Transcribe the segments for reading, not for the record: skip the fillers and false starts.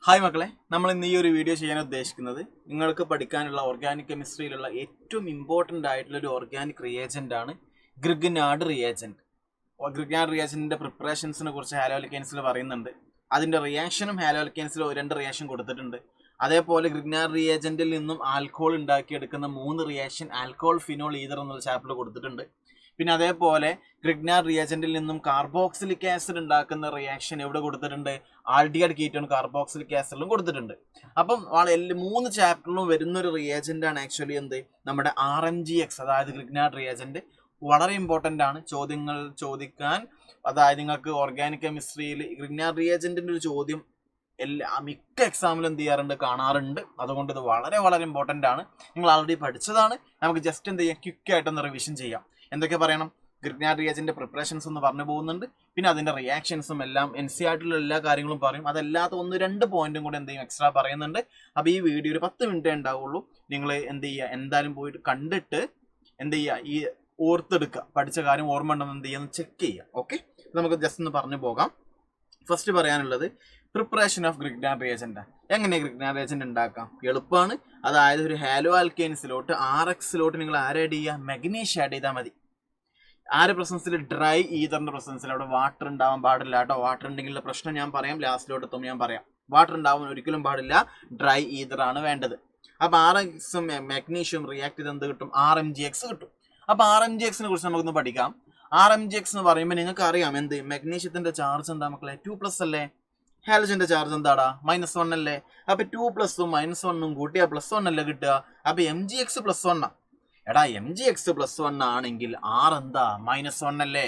Hi മക്കളെ, നമ്മൾ ഇന്ന് ഈ ഒരു വീഡിയോ ചെയ്യാൻ ഉദ്ദേശിക്കുന്നത് നിങ്ങൾക്ക് പഠിക്കാനുള്ള ഓർഗാനിക് കെമിസ്ട്രിയിലുള്ള ഏറ്റവും ഇമ്പോർട്ടൻ്റ് ആയിട്ടുള്ള ഒരു ഓർഗാനിക് റിയേജൻ്റ് ആണ് ഗ്രിഗ്നാർഡ് റിയേജൻറ്റ്. ഗ്രിഗ്നാർഡ് റിയേജൻറ്റിൻ്റെ പ്രിപ്പറേഷൻസിനെ കുറിച്ച് ഹാലോ അൽക്കെയ്ൻസിൽ പറയുന്നുണ്ട്. അതിൻ്റെ റിയാക്ഷനും ഹാലോ അൽക്കെയ്ൻസിൽ 2 റിയാക്ഷൻ കൊടുത്തിട്ടുണ്ട്. അതേപോലെ ഗ്രിഗ്നാർഡ് റിയേജൻറ്റിൽ നിന്നും ആൽക്കഹോൾ ഉണ്ടാക്കിയെടുക്കുന്ന 3 റിയാക്ഷൻ ആൽക്കഹോൾ ഫിനോൾ ഈതർ എന്നുള്ള ചാപ്റ്റർ കൊടുത്തിട്ടുണ്ട്. പിന്നെ അതേപോലെ ഗ്രിഗ്നാർഡ് റിയേജൻറ്റിൽ നിന്നും കാർബോക്സിലിക് ആസിഡ് ഉണ്ടാക്കുന്ന റിയാക്ഷൻ എവിടെ കൊടുത്തിട്ടുണ്ട്? ആൽഡിഹൈഡ് കീറ്റോൺ കാർബോക്സിലിക് ആസിഡിലും കൊടുത്തിട്ടുണ്ട്. അപ്പം 3 ചാപ്റ്ററിലും വരുന്നൊരു റിയേജൻ്റ് ആണ് ആക്ച്വലി നമ്മുടെ RMGX, അതായത് ഗ്രിഗ്നാർഡ് റിയേജൻറ്റ്. വളരെ ഇമ്പോർട്ടൻ്റ് ആണ് ചോദ്യങ്ങൾ ചോദിക്കാൻ. അതായത് നിങ്ങൾക്ക് ഓർഗാനിക് കെമിസ്ട്രിയിൽ ഗ്രിഗ്നാർഡ് റിയേജൻറ്റിൻ്റെ ഒരു ചോദ്യം മിക്ക എക്സാമിലും കാണാറുണ്ട്. അതുകൊണ്ട് ഇത് വളരെ വളരെ ഇമ്പോർട്ടൻ്റ് ആണ്. നിങ്ങൾ ആൾറെഡി പഠിച്ചതാണ്. നമുക്ക് ജസ്റ്റ് ക്വിക്കായിട്ടൊന്ന് റിവിഷൻ ചെയ്യാം. എന്തൊക്കെ പറയണം? ഗ്രിഗ്നാർഡ് റിയേജൻറ്റ് പ്രിപ്പറേഷൻസ് ഒന്ന് പറഞ്ഞു പോകുന്നുണ്ട്. പിന്നെ അതിൻ്റെ റിയാക്ഷൻസും എല്ലാം NCERTയിലുള്ള എല്ലാ കാര്യങ്ങളും പറയും. അതല്ലാത്ത 1-2 പോയിന്റും കൂടെ എക്സ്ട്രാ പറയുന്നുണ്ട്. അപ്പോൾ ഈ വീഡിയോ ഒരു 10 മിനിറ്റേ ഉണ്ടാവുള്ളൂ. നിങ്ങൾ എന്തായാലും പോയിട്ട് കണ്ടിട്ട് ഈ ഓർത്തെടുക്കുക. പഠിച്ച കാര്യം ഓർമ്മ ഉണ്ടെന്ന് ചെക്ക് ചെയ്യുക. ഓക്കെ, നമുക്ക് ജസ്റ്റ് ഒന്ന് പറഞ്ഞു പോകാം. ഫസ്റ്റ് പറയാനുള്ളത് പ്രിപ്പറേഷൻ ഓഫ് ഗ്രിഗ്നാർഡ് റിയേജൻറ്റ്. എങ്ങനെ ഗ്രിഗ്നാർഡ് റിയേജൻറ്റ് ഉണ്ടാക്കാം? എളുപ്പമാണ്. അതായത് ഒരു ഹാലോ ആൽക്കെയ്ൻസിലോട്ട് RXലോട്ട് നിങ്ങൾ ആഡ് ചെയ്യുക? മഗ്നീഷ്യം ആഡ് ചെയ്താൽ മതി. ആരുടെ പ്രസൻസിൽ? ഡ്രൈ ഈതറിന്റെ പ്രസൻസിൽ. അവിടെ വാട്ടർ ഉണ്ടാവാൻ പാടില്ല കേട്ടോ. വാട്ടർ ഉണ്ടെങ്കിലുള്ള പ്രശ്നം ഞാൻ പറയാം, ലാസ്റ്റിലോട്ട് എത്തുമ്പോൾ ഞാൻ പറയാം. വാട്ടർ ഉണ്ടാവാൻ ഒരിക്കലും പാടില്ല, ഡ്രൈ ഈതർ ആണ് വേണ്ടത്. അപ്പോൾ RXും മഗ്നീഷ്യവും റിയാക്ട് ചെയ്ത് കിട്ടും? RMGX കിട്ടും. അപ്പോൾ RMGXനെ കുറിച്ച് നമുക്കൊന്ന് പഠിക്കാം. RMGX എന്ന് പറയുമ്പോൾ നിങ്ങൾക്ക് അറിയാം മഗ്നീഷ്യത്തിന്റെ ചാർജ് എന്താ മക്കളെ? 2+ അല്ലേ? ഹാലജന്റെ ചാർജ് എന്താടാ? -1 അല്ലേ? അപ്പൊ 2+ഉം -1ഉം കൂട്ടിയാ +1 അല്ലേ കിട്ടുക? അപ്പൊ MgX +1 ആ. എടാ, MgX +1 ആണെങ്കിൽ R എന്താ? -1 അല്ലേ?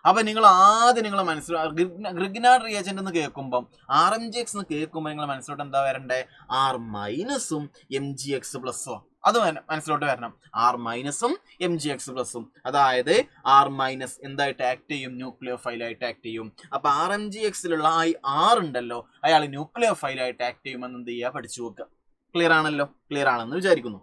അപ്പൊ നിങ്ങൾ ആദ്യം മനസ്സിലാക്കുക, ഗ്രിഗ്നാർഡ് റിയേജന്റ് എന്ന് കേൾക്കുമ്പോൾ RMGX എന്ന് കേൾക്കുമ്പോൾ നിങ്ങൾ മനസ്സിലോട്ട് എന്താ വരണ്ടേ? R- ഉം MgX +ഉം. അത് മനസ്സിലോട്ട് വരണം. R- MgX +ഉം. അതായത് R- എന്തായിട്ട് ആക്ട് ചെയ്യും? ന്യൂക്ലിയോഫൈലായിട്ട് ആക്ട് ചെയ്യും. അപ്പൊ RMGXലുള്ള R ഉണ്ടല്ലോ, അയാൾ ന്യൂക്ലിയോഫൈലായിട്ട് ആക്ട് ചെയ്യുമെന്ന് പഠിച്ചു വെക്കുക. ക്ലിയർ ആണല്ലോ? ക്ലിയർ ആണെന്ന് വിചാരിക്കുന്നു.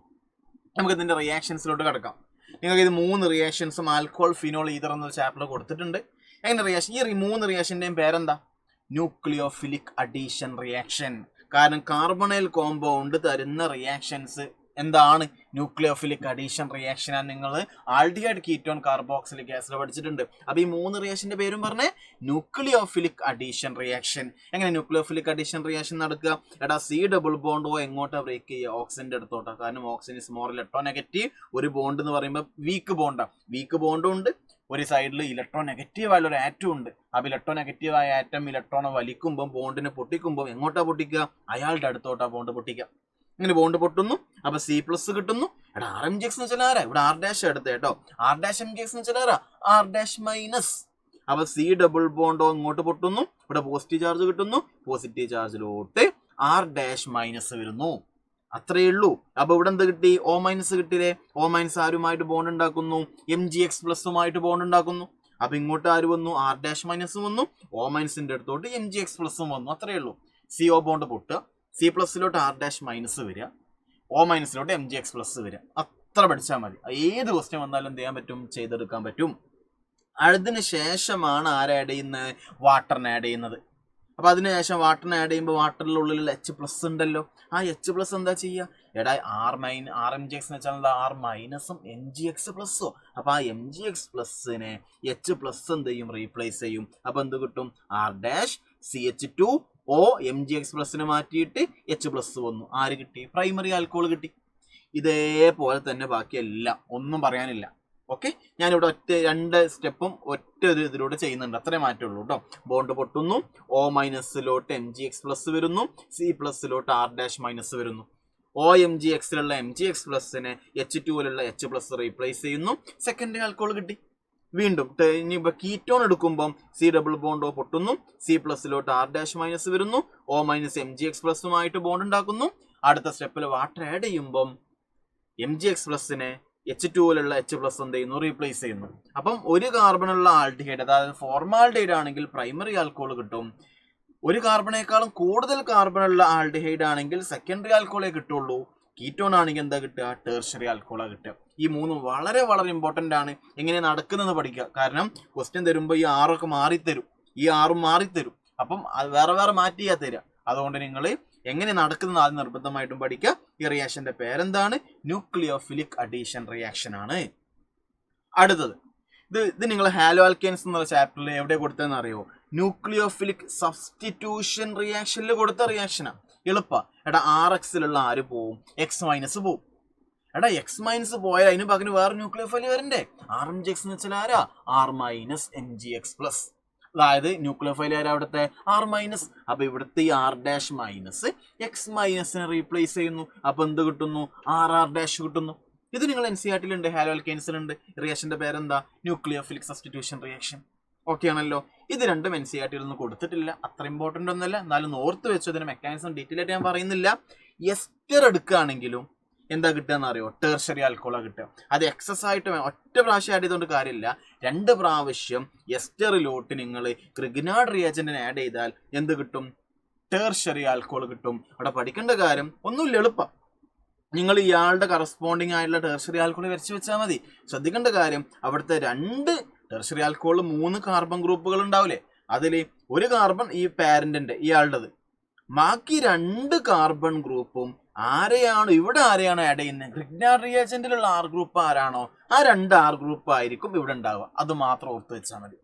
നമുക്ക് ഇതിന്റെ റിയാക്ഷൻസിലോട്ട് കിടക്കാം. നിങ്ങൾക്ക് ഇത് 3 റിയാക്ഷൻസും ആൽക്കഹോൾ ഫിനോൾ ഈതർ എന്നൊരു ചാപ്റ്റർ കൊടുത്തിട്ടുണ്ട്. എങ്ങനെ റിയാക്ഷൻ? ഈ 3 റിയാക്ഷന്റെയും പേരെന്താ? Nucleophilic addition reaction. കാരണം കാർബണൈൽ കോമ്പൗണ്ട് തരുന്ന റിയാക്ഷൻസ് എന്താണ്? ന്യൂക്ലിയോഫിലിക് അഡീഷൻ റിയാക്ഷൻ ആണ്. നിങ്ങൾ ആൽഡിഹൈഡ് കീറ്റോൺ കാർബോക്സിലിക് ആസിഡ് പഠിച്ചിട്ടുണ്ട്. അപ്പൊ ഈ 3 റിയാക്ഷന്റെ പേരും പറഞ്ഞേ ന്യൂക്ലിയോഫിലിക് അഡീഷൻ റിയാക്ഷൻ. എങ്ങനെ ന്യൂക്ലിയോഫിലിക് അഡീഷൻ റിയാക്ഷൻ നടക്കുക? എടാ, C+O എങ്ങോട്ടാ ബ്രേക്ക് ചെയ്യുക? ഓക്സിജന്റെ അടുത്തോട്ടാ. കാരണം ഓക്സിജൻ ഇസ് മോർ ഇലക്ട്രോനെഗറ്റീവ്. ഒരു ബോണ്ട് എന്ന് പറയുമ്പോൾ വീക്ക് ബോണ്ടാണ്. വീക്ക് ബോണ്ടും ഉണ്ട്, ഒരു സൈഡിൽ ഇലക്ട്രോനെഗറ്റീവ് ആയുള്ള ഒരു ആറ്റം ഉണ്ട്. അപ്പൊ ഇലക്ട്രോനെഗറ്റീവ് ആയ ആറ്റം ഇലക്ട്രോണെ വലിക്കുമ്പോൾ, ബോണ്ടിനെ പൊട്ടിക്കുമ്പോൾ എങ്ങോട്ടാ പൊട്ടിക്കുക? അയാളുടെ അടുത്തോട്ടാ ബോണ്ട് പൊട്ടിക്കുക. ഇങ്ങനെ ബോണ്ട് പൊട്ടുന്നു. അപ്പൊ C+ കിട്ടുന്നു. എടാ, RMGX എന്ന് വെച്ചാൽ ആരാ? ഇവിടെ R- എടുത്ത് കേട്ടോ. R-MGX എന്ന് വെച്ചാൽ ആരാ? R-. അപ്പൊ C+O ഇങ്ങോട്ട് പൊട്ടുന്നു. ഇവിടെ പോസിറ്റീവ് ചാർജ് കിട്ടുന്നു. പോസിറ്റീവ് ചാർജിലോട്ട് R- വരുന്നു. അത്രയേ ഉള്ളൂ. അപ്പൊ ഇവിടെ എന്ത് കിട്ടി? O- കിട്ടിയില്ലേ? O- ആരുമായിട്ട് ബോണ്ട് ഉണ്ടാക്കുന്നു? MgX +ഉമായിട്ട് ബോണ്ട് ഉണ്ടാക്കുന്നു. അപ്പൊ ഇങ്ങോട്ട് ആര് വന്നു? R- വന്നു. O- അടുത്തോട്ട് MgX +ഉം വന്നു. അത്രയേ ഉള്ളൂ. CO ബോണ്ട് പൊട്ടുക, C+ലോട്ട് R- വരിക, O- MgX + വരിക. അത്ര പഠിച്ചാൽ മതി. ഏത് ക്വസ്റ്റ്യൻ വന്നാലും എന്ത് ചെയ്യാൻ പറ്റും? ചെയ്തെടുക്കാൻ പറ്റും. അതിന് ശേഷമാണ് ആഡ് ചെയ്യുന്നത്? വാട്ടറിനെ ആഡ് ചെയ്യുന്നത്. അപ്പൊ അതിനുശേഷം വാട്ടറിനെ ആഡ് ചെയ്യുമ്പോൾ വാട്ടറിന്റെ ഉള്ളിൽ H+ ഉണ്ടല്ലോ. ആ H+ എന്താ ചെയ്യുക? എടാ, RMGX എന്ന് വെച്ചാൽ R- MgX +. അപ്പൊ ആ MgX +നെ H+ എന്ത് ചെയ്യും? റീപ്ലേസ് ചെയ്യും. അപ്പൊ എന്ത് കിട്ടും? R-CH2O MgX +നെ മാറ്റിയിട്ട് H+ വന്നു. ആര് കിട്ടി? പ്രൈമറി ആൽക്കഹോൾ കിട്ടി. ഇതേപോലെ തന്നെ ബാക്കിയെല്ലാം, ഒന്നും പറയാനില്ല. ഓക്കെ, ഞാനിവിടെ 2 സ്റ്റെപ്പും ഒറ്റ ഇതിലൂടെ ചെയ്യുന്നുണ്ട്. അത്രേ മാറ്റുള്ളൂ കേട്ടോ. ബോണ്ട് പൊട്ടുന്നു. O-ലോട്ട് MgX + വരുന്നു. C+ലോട്ട് R- വരുന്നു. OMgXലുള്ള MgX +നെ H2ലുള്ള H+ റീപ്ലേസ് ചെയ്യുന്നു. സെക്കൻഡ് ആൽക്കഹോൾ കിട്ടി. വീണ്ടും ഇനിയിപ്പോ കീറ്റോൺ എടുക്കുമ്പോൾ C+O പൊട്ടുന്നു. C+ലോട്ട് R- വരുന്നു. O- MgX +ഉമായിട്ട് ബോണ്ട് ഉണ്ടാക്കുന്നു. അടുത്ത സ്റ്റെപ്പിൽ വാട്ടർ ആഡ് ചെയ്യുമ്പോൾ MgX +നെ H2ലുള്ള H+ എന്ത് ചെയ്യുന്നു? റീപ്ലേസ് ചെയ്യുന്നു. അപ്പം ഒരു കാർബണുള്ള ആൽഡിഹൈഡ്, അതായത് ഫോർമാൽഡിഹൈഡ് ആണെങ്കിൽ പ്രൈമറി ആൽക്കഹോൾ കിട്ടും. ഒരു കാർബണേക്കാളും കൂടുതൽ കാർബണുള്ള ആൽഡിഹൈഡ് ആണെങ്കിൽ സെക്കൻഡറി ആൽക്കഹോളേ കിട്ടുള്ളൂ. കീറ്റോൺ ആണെങ്കിൽ എന്താ കിട്ടുക? ടെർഷ്യറി ആൽക്കഹോളാ കിട്ടുക. ഈ 3 വളരെ വളരെ ഇമ്പോർട്ടൻ്റ് ആണ്. എങ്ങനെ നടക്കുന്നതെന്ന് പഠിക്കുക. കാരണം ക്വസ്റ്റ്യൻ തരുമ്പോൾ ഈ 6 ഒക്കെ മാറിത്തരും, ഈ 6 മാറിത്തരും. അപ്പം വേറെ വേറെ മാറ്റിയാ തരിക. അതുകൊണ്ട് നിങ്ങൾ എങ്ങനെ നടക്കുന്നത് ആദ്യം നിർബന്ധമായിട്ടും പഠിക്കുക. ഈ റിയാക്ഷന്റെ പേരെന്താണ്? ന്യൂക്ലിയോഫിലിക് അഡീഷൻ റിയാക്ഷൻ ആണ്. അടുത്തത് ഇത് നിങ്ങൾ ഹാലോ ആൽക്കെയ്ൻസ് എന്നുള്ള ചാപ്റ്ററിൽ എവിടെ കൊടുത്തതെന്ന് അറിയോ? ന്യൂക്ലിയോഫിലിക് സബ്സ്റ്റിറ്റ്യൂഷൻ റിയാക്ഷനിൽ കൊടുത്ത റിയാക്ഷനാണ്. എളുപ്പ. എടാ RXലുള്ള ആര് പോവും? X- പോവും. എടാ X- പോയാൽ അതിന് പകരം വേറെ ന്യൂക്ലിയോഫൈൽ വരണ്ടേ? RMgX എന്ന് വെച്ചാൽ ആരാ? R-NGX+. അതായത് ന്യൂക്ലിയോഫൈൽ ആരാ? അവിടുത്തെ R-. അപ്പൊ ഇവിടുത്തെ ഈ R-X- റീപ്ലേസ് ചെയ്യുന്നു. അപ്പൊ എന്ത് കിട്ടുന്നു? RR- കിട്ടുന്നു. ഇത് നിങ്ങൾ NCERT ഉണ്ട്, ഹാലോ ആൽക്കെയ്ൻസിലുണ്ട്. റിയാക്ഷന്റെ പേരെന്താ? Nucleophilic substitution reaction. ഓക്കെ ആണല്ലോ. ഇത് രണ്ടും NCERT ഒന്നും കൊടുത്തിട്ടില്ല, അത്ര ഇമ്പോർട്ടൻ്റ് ഒന്നുമല്ല. എന്നാലും ഓർത്ത് വെച്ചു. അതിന്റെ മെക്കാനിസം ഡീറ്റെയിൽ ആയിട്ട് ഞാൻ പറയുന്നില്ല. എസ്റ്റർ എടുക്കുകയാണെങ്കിലും എന്താ കിട്ടുക എന്നറിയോ? ടെർഷറി ആൽക്കോളാ കിട്ടുക. അത് എക്സസ് ആയിട്ട് ഒറ്റ പ്രാവശ്യം ആഡ് ചെയ്തുകൊണ്ട് കാര്യമില്ല. 2 പ്രാവശ്യം എസ്റ്ററിലോട്ട് നിങ്ങൾ ഗ്രിഗ്നാർഡ് റിയാജന്റിനെ ആഡ് ചെയ്താൽ എന്ത് കിട്ടും? ടെർഷറി ആൽക്കോൾ കിട്ടും. അവിടെ പഠിക്കേണ്ട കാര്യം ഒന്നുമില്ല, എളുപ്പം. നിങ്ങൾ ഇയാളുടെ കറസ്പോണ്ടിങ് ആയിട്ടുള്ള ടെർഷറി ആൽക്കോൾ വരച്ച് വെച്ചാൽ മതി. ശ്രദ്ധിക്കേണ്ട കാര്യം അവിടുത്തെ 2 ടെർഷറി ആൽക്കോൾ 3 കാർബൺ ഗ്രൂപ്പുകൾ ഉണ്ടാവില്ലേ? അതിൽ ഒരു കാർബൺ ഈ പാരന്റിന്റെ ഇയാളുടേത്, ബാക്കി 2 കാർബൺ ഗ്രൂപ്പും ഇവിടെ ആരെയാണ് ആഡ് ചെയ്യുന്നത്? ഗ്രിഗ്നാർഡ് റിയാജന്റിലുള്ള R ഗ്രൂപ്പ് ആരാണോ ആ 2 R ഗ്രൂപ്പ് ആയിരിക്കും ഇവിടെ ഉണ്ടാവുക. അത് മാത്രം ഓർത്ത് വെച്ചാൽ മതി.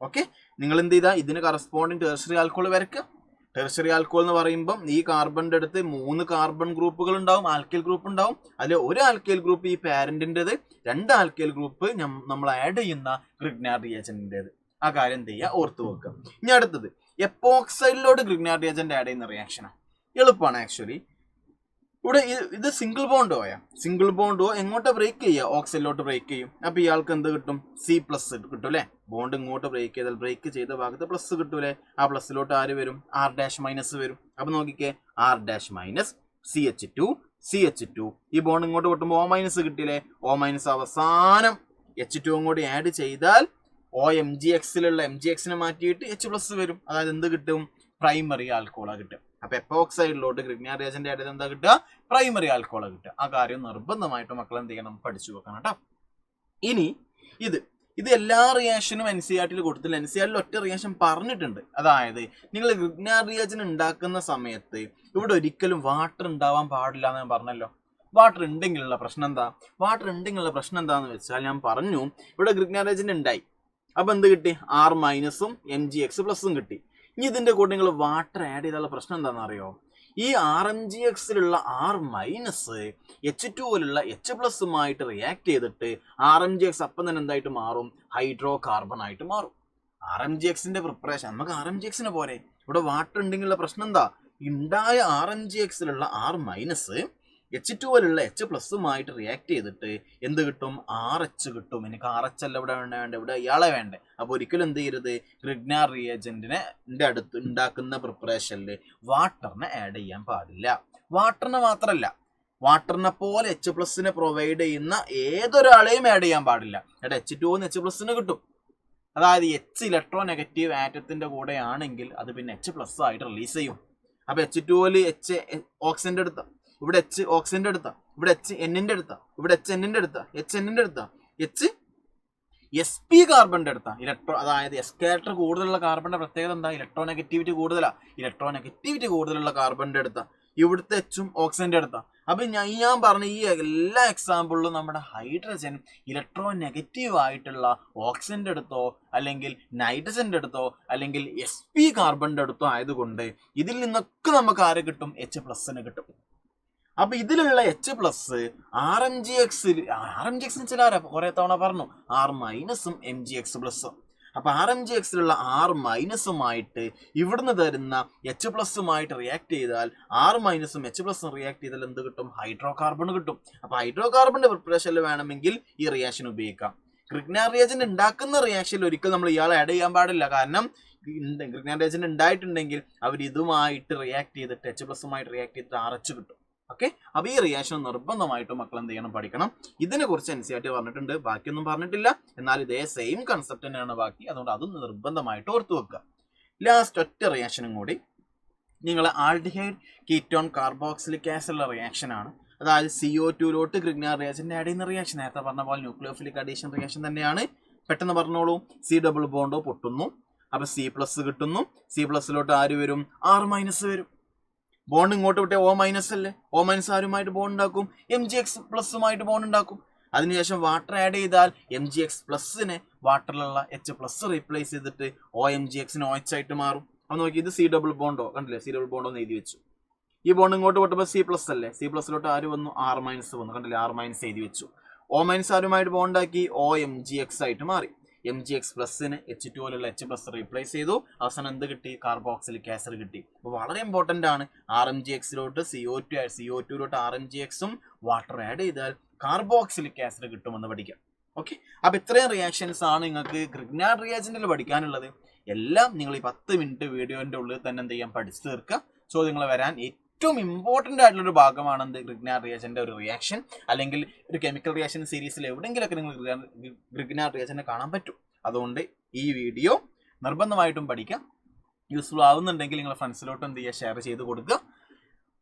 ഓക്കെ, നിങ്ങൾ എന്ത് ചെയ്താൽ ഇതിന് കറസ്പോണ്ടിങ് ടെർഷറി ആൽക്കോൾ വരയ്ക്കുക. ടെർഷറി ആൽക്കോൾ എന്ന് പറയുമ്പോൾ ഈ കാർബണിന്റെ അടുത്ത് 3 കാർബൺ ഗ്രൂപ്പുകൾ ഉണ്ടാവും, ആൽക്കൈൽ ഗ്രൂപ്പ് ഉണ്ടാവും. അതിൽ ഒരു ആൽക്കൈൽ ഗ്രൂപ്പ് ഈ പാരന്റിൻ്റെത്, 2 ആൽക്കൈൽ ഗ്രൂപ്പ് നമ്മൾ ആഡ് ചെയ്യുന്ന ഗ്രിഗ്നാർഡ് റിയാജന്റിൻ്റെത്. ആ കാര്യം എന്ത് ചെയ്യുക? ഓർത്ത് വെക്കുക. ഇനി അടുത്തത് എപ്പോക്സൈഡിലോട്ട് ഗ്രിഗ്നാർഡ് റിയാജന്റ് ആഡ് ചെയ്യുന്ന റിയാക്ഷനാണ്. എളുപ്പമാണ് ആക്ച്വലി. ഇവിടെ ഇത് സിംഗിൾ ബോണ്ട് എങ്ങോട്ട് ബ്രേക്ക് ചെയ്യുക? ഓക്സൈഡിലോട്ട് ബ്രേക്ക് ചെയ്യും. അപ്പൊ ഇയാൾക്ക് എന്ത് കിട്ടും? C+ കിട്ടും അല്ലെ? ബോണ്ട് ഇങ്ങോട്ട് ബ്രേക്ക് ചെയ്താൽ ബ്രേക്ക് ചെയ്ത ഭാഗത്ത് പ്ലസ് കിട്ടൂലേ? ആ പ്ലസിലോട്ട് ആര് വരും? R- വരും. അപ്പൊ നോക്കിക്കേ, R- CH2 ഈ ബോണ്ട് ഇങ്ങോട്ട് കിട്ടുമ്പോൾ O- കിട്ടിയില്ലേ? O- അവസാനം H2 അങ്ങോട്ട് ആഡ് ചെയ്താൽ OMgXലുള്ള MgX മാറ്റിയിട്ട് H+ വരും. അതായത് എന്ത് കിട്ടും? പ്രൈമറി ആൽക്കോളാ കിട്ടും. അപ്പൊ എപ്പോക്സൈഡിലോട്ട് ഗ്രിഗ്നാർഡ് റിയാജന്റ് ആഡ് ചെയ്ത് എന്താ കിട്ടുക? പ്രൈമറി ആൽക്കോളാ കിട്ടുക. ആ കാര്യം നിർബന്ധമായിട്ട് മക്കൾ എന്ത് ചെയ്യണം? പഠിച്ചു വെക്കണം കേട്ടോ. ഇനി ഇത് എല്ലാ റിയാക്ഷനും NCERT കൊടുത്തില്ല. NCERT ഒറ്റ റിയാക്ഷൻ പറഞ്ഞിട്ടുണ്ട്. അതായത് നിങ്ങൾ ഗ്രിഗ്നാർഡ് റിയാജന്റ് ഉണ്ടാക്കുന്ന സമയത്ത് ഇവിടെ ഒരിക്കലും വാട്ടർ ഉണ്ടാവാൻ പാടില്ല എന്ന് ഞാൻ പറഞ്ഞല്ലോ. വാട്ടർ ഉണ്ടെങ്കിലുള്ള പ്രശ്നം എന്താന്ന് വെച്ചാൽ ഞാൻ പറഞ്ഞു, ഇവിടെ ഗ്രിഗ്നാർഡ് റിയാജന്റ് ഉണ്ടായി. അപ്പൊ എന്ത് കിട്ടി? R- MgX+ കിട്ടി. ഇനി ഇതിന്റെ കൂടെ നിങ്ങൾ വാട്ടർ ആഡ് ചെയ്താലുള്ള പ്രശ്നം എന്താണെന്ന് അറിയോ? ഈ RMgXലുള്ള R- H2ലുള്ള H+മായിട്ട് റിയാക്ട് ചെയ്തിട്ട് RMgX അപ്പം തന്നെ എന്തായിട്ട് മാറും? ഹൈഡ്രോ കാർബൺ ആയിട്ട് മാറും. RMgXന്റെ പ്രിപ്പറേഷൻ നമുക്ക് RMgXന് പോരെ. ഇവിടെ വാട്ടർ ഉണ്ടെങ്കിലുള്ള പ്രശ്നം എന്താ? ഉണ്ടായ RMgXലുള്ള R- H2ലുള്ള H+മായിട്ട് റിയാക്ട് ചെയ്തിട്ട് എന്ത് കിട്ടും? RH കിട്ടും. എനിക്ക് RH അല്ല ഇവിടെ വേണ്ട, ഇവിടെ ഇയാളെ വേണ്ടേ. അപ്പോൾ ഒരിക്കലും എന്ത് ചെയ്യരുത്? ഗ്രിഗ്നാർഡ് റിയാജന്റിനെ അടുത്ത് ഉണ്ടാക്കുന്ന പ്രിപ്പറേഷനിൽ വാട്ടറിനെ ആഡ് ചെയ്യാൻ പാടില്ല. വാട്ടറിനെ മാത്രമല്ല, വാട്ടറിനെ പോലെ H+ പ്രൊവൈഡ് ചെയ്യുന്ന ഏതൊരാളെയും ആഡ് ചെയ്യാൻ പാടില്ല. എന്നിട്ട് H2 H+ കിട്ടും. അതായത് H ഇലക്ട്രോ നെഗറ്റീവ് ആറ്റത്തിന്റെ കൂടെ ആണെങ്കിൽ അത് പിന്നെ H+ ആയിട്ട് റിലീസ് ചെയ്യും. അപ്പൊ H2ൽ H ഓക്സിജന്റെ അടുത്ത, ഇവിടെ H ഓക്സിജന്റെ അടുത്ത, ഇവിടെ H N-ന്റെ അടുത്ത, ഇവിടെ H N-ന്റെ അടുത്ത, H N-ന്റെ അടുത്ത, H SP കാർബണിന്റെ അടുത്ത. അതായത് എസ്കേറ്റർ കൂടുതലുള്ള കാർബണിന്റെ പ്രത്യേകത എന്താ? ഇലക്ട്രോ നെഗറ്റിവിറ്റി കൂടുതലുള്ള കാർബണിന്റെ അടുത്ത. ഇവിടുത്തെ H ഓക്സിജന്റെ അടുത്ത. അപ്പൊ ഞാൻ പറഞ്ഞ ഈ എല്ലാ എക്സാമ്പിളിലും നമ്മുടെ ഹൈഡ്രജൻ ഇലക്ട്രോ നെഗറ്റീവ് ആയിട്ടുള്ള ഓക്സിജന്റെ അടുത്തോ അല്ലെങ്കിൽ നൈട്രജന്റെ അടുത്തോ അല്ലെങ്കിൽ SP കാർബണിന്റെ അടുത്തോ ആയതുകൊണ്ട് ഇതിൽ നിന്നൊക്കെ നമുക്ക് ആരെ കിട്ടും? H+ കിട്ടും. അപ്പൊ ഇതിലുള്ള H+ RMgX വെച്ചാൽ ആരാ? കുറെ തവണ പറഞ്ഞു, R- MgX+. അപ്പൊ RMgXലുള്ള R- ഇവിടുന്ന് തരുന്ന H+മായിട്ട് റിയാക്ട് ചെയ്താൽ R- H+ റിയാക്ട് ചെയ്താൽ എന്ത് കിട്ടും? ഹൈഡ്രോ കാർബൺ കിട്ടും. അപ്പൊ ഹൈഡ്രോ കാർബണിന്റെ പ്രിപ്പറേഷനിൽ വേണമെങ്കിൽ ഈ റിയാക്ഷൻ ഉപയോഗിക്കാം. ഗ്രിഗ്നാർഡ് റിയാജന്റ് ഉണ്ടാക്കുന്ന റിയാക്ഷനിൽ ഒരിക്കലും നമ്മൾ ഇയാളെ ആഡ് ചെയ്യാൻ പാടില്ല. കാരണം ഗ്രിഗ്നാർഡ് റിയാജന്റ് ഉണ്ടായിട്ടുണ്ടെങ്കിൽ അവർ ഇതുമായിട്ട് റിയാക്ട് ചെയ്തിട്ട് H+മായിട്ട് റിയാക്ട് ചെയ്തിട്ട് RH കിട്ടും. ഓക്കെ, അപ്പൊ ഈ റിയാക്ഷൻ നിർബന്ധമായിട്ടും മക്കൾ എന്ത് ചെയ്യണം? പഠിക്കണം. ഇതിനെ കുറിച്ച് NCERT പറഞ്ഞിട്ടുണ്ട്, ബാക്കിയൊന്നും പറഞ്ഞിട്ടില്ല. എന്നാൽ ഇതേ സെയിം കൺസെപ്റ്റ് തന്നെയാണ് ബാക്കി. അതുകൊണ്ട് അതും നിർബന്ധമായിട്ട് ഓർത്തു വെക്കുക. ലാസ്റ്റ് ഒറ്റ റിയാക്ഷനും കൂടി, നിങ്ങൾ ആൽഡിഹൈഡ് കീറ്റോൺ കാർബോക്സിലിക് ആസിഡുള്ള റിയാക്ഷൻ ആണ്. അതായത് CO2ലോട്ട് ഗ്രിഗ്നാർഡ് റിയാജന്റ് ആഡ് ചെയ്യുന്ന റിയാക്ഷൻ. നേരത്തെ പറഞ്ഞ പോലെ ന്യൂക്ലിയോഫിലിക് അഡീഷൻ റിയാക്ഷൻ തന്നെയാണ്. പെട്ടെന്ന് പറഞ്ഞോളൂ. C ഡബിൾ ബോണ്ടോ പൊട്ടുന്നു, അപ്പൊ C+ കിട്ടുന്നു. C+ലോട്ട് ആര് വരും? R- വരും. ബോണ്ട് ഇങ്ങോട്ട് വിട്ടേ O- അല്ലേ? O- ആരുമായിട്ട് ബോണ്ട് ഉണ്ടാക്കും? Mgx+ഉമായിട്ട് ബോണ്ട് ഉണ്ടാക്കും. അതിനുശേഷം വാട്ടർ ആഡ് ചെയ്താൽ Mgx+നെ വാട്ടറിലുള്ള H+ റീപ്ലേസ് ചെയ്തിട്ട് OMgxന് OH ആയിട്ട് മാറും. അപ്പൊ നോക്കി, ഇത് C ഡബിൾ ബോണ്ടോ കണ്ടില്ലേ? C ഡബിൾ ബോണ്ടോ എന്ന് എഴുതി വെച്ചു. ഈ ബോണ്ട് ഇങ്ങോട്ട് വിട്ടപ്പോൾ C+ അല്ലേ? C+ലോട്ട് ആര് വന്നു? R- വന്നു. കണ്ടില്ലേ? R- എഴുതി വെച്ചു. O- ആരുമായിട്ട് ബോണ്ടാക്കി OMgx ആയിട്ട് മാറി. Mgx+ന് H2ലുള്ള H+ റീപ്ലേസ് ചെയ്തു. അവസാനം എന്ത് കിട്ടി? കാർബോക്സിലിക് ആസിഡ് കിട്ടി. അപ്പോൾ വളരെ ഇമ്പോർട്ടൻ്റ് ആണ്. RMgxലോട്ട് CO2ലോട്ട് RMgxഉം വാട്ടർ ആഡ് ചെയ്താൽ കാർബോക്സിലിക് ആസിഡ് കിട്ടുമെന്ന് പഠിക്കാം. ഓക്കെ, അപ്പൊ ഇത്രയും റിയാക്ഷൻസ് ആണ് നിങ്ങൾക്ക് ഗ്രിഗ്നാർഡ് റിയാജന്റിൽ പഠിക്കാനുള്ളത്. എല്ലാം നിങ്ങൾ ഈ 10 മിനിറ്റ് വീഡിയോന്റെ ഉള്ളിൽ തന്നെ എന്ത് ചെയ്യാൻ പഠിച്ചു തീർക്കുക. ചോദ്യങ്ങൾ വരാൻ ഏറ്റവും ഇമ്പോർട്ടൻ്റ് ആയിട്ടുള്ള ഒരു ഭാഗമാണ് എന്ത്? ഗ്രിഗ്നാർഡ് റിയാജന്റെ ഒരു റിയാക്ഷൻ, അല്ലെങ്കിൽ ഒരു കെമിക്കൽ റിയാക്ഷൻ സീരീസിൽ എവിടെയെങ്കിലൊക്കെ നിങ്ങൾ ഗ്രിഗ്നാർഡ് റിയാജനെ കാണാൻ പറ്റും. അതുകൊണ്ട് ഈ വീഡിയോ നിർബന്ധമായിട്ടും പഠിക്കാം. യൂസ്ഫുൾ ആവുന്നുണ്ടെങ്കിൽ നിങ്ങൾ ഫ്രണ്ട്സിലോട്ട് എന്ത് ചെയ്യുക? ഷെയർ ചെയ്ത് കൊടുക്കുക.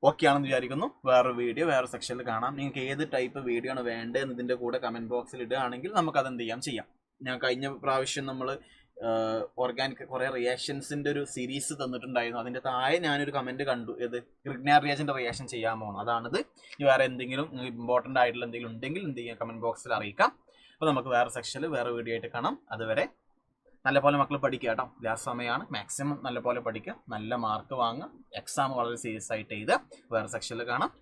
ഓക്കെ ആണെന്ന് വിചാരിക്കുന്നു. വേറെ വീഡിയോ വേറെ സെക്ഷനിൽ കാണാം. നിങ്ങൾക്ക് ഏത് ടൈപ്പ് വീഡിയോ ആണ് വേണ്ടത് എന്നതിൻ്റെ കൂടെ കമൻറ്റ് ബോക്സിൽ ഇടുകയാണെങ്കിൽ നമുക്ക് അതെന്ത് ചെയ്യാം. ഞാൻ കഴിഞ്ഞ പ്രാവശ്യം നമ്മൾ ഓർഗാനിക് കുറേ റിയാക്ഷൻസിൻ്റെ ഒരു സീരീസ് തന്നിട്ടുണ്ടായിരുന്നു. അതിൻ്റെ താഴെ ഞാനൊരു കമൻറ്റ് കണ്ടു, ഏത്? ഗ്രിഗ്നാർഡ് റിയാജൻ്റെ റിയാക്ഷൻ ചെയ്യാമോ? അതാണിത്. ഇനി വേറെ എന്തെങ്കിലും ഇമ്പോർട്ടൻ്റ് ആയിട്ടുള്ള എന്തെങ്കിലും ഉണ്ടെങ്കിൽ എന്ത് ചെയ്യാം? കമൻറ്റ് ബോക്സിൽ അറിയിക്കാം. അപ്പോൾ നമുക്ക് വേറെ സെക്ഷനിൽ വേറെ വീഡിയോ ആയിട്ട് കാണാം. അതുവരെ നല്ലപോലെ മക്കൾ പഠിക്കുക കേട്ടോ. ലാസ്റ്റ് സമയമാണ്. മാക്സിമം നല്ലപോലെ പഠിക്കുക, നല്ല മാർക്ക് വാങ്ങുക, എക്സാം വളരെ സീരിയസ് ആയിട്ട് എഴുതുക. വേറെ സെക്ഷനിൽ കാണാം.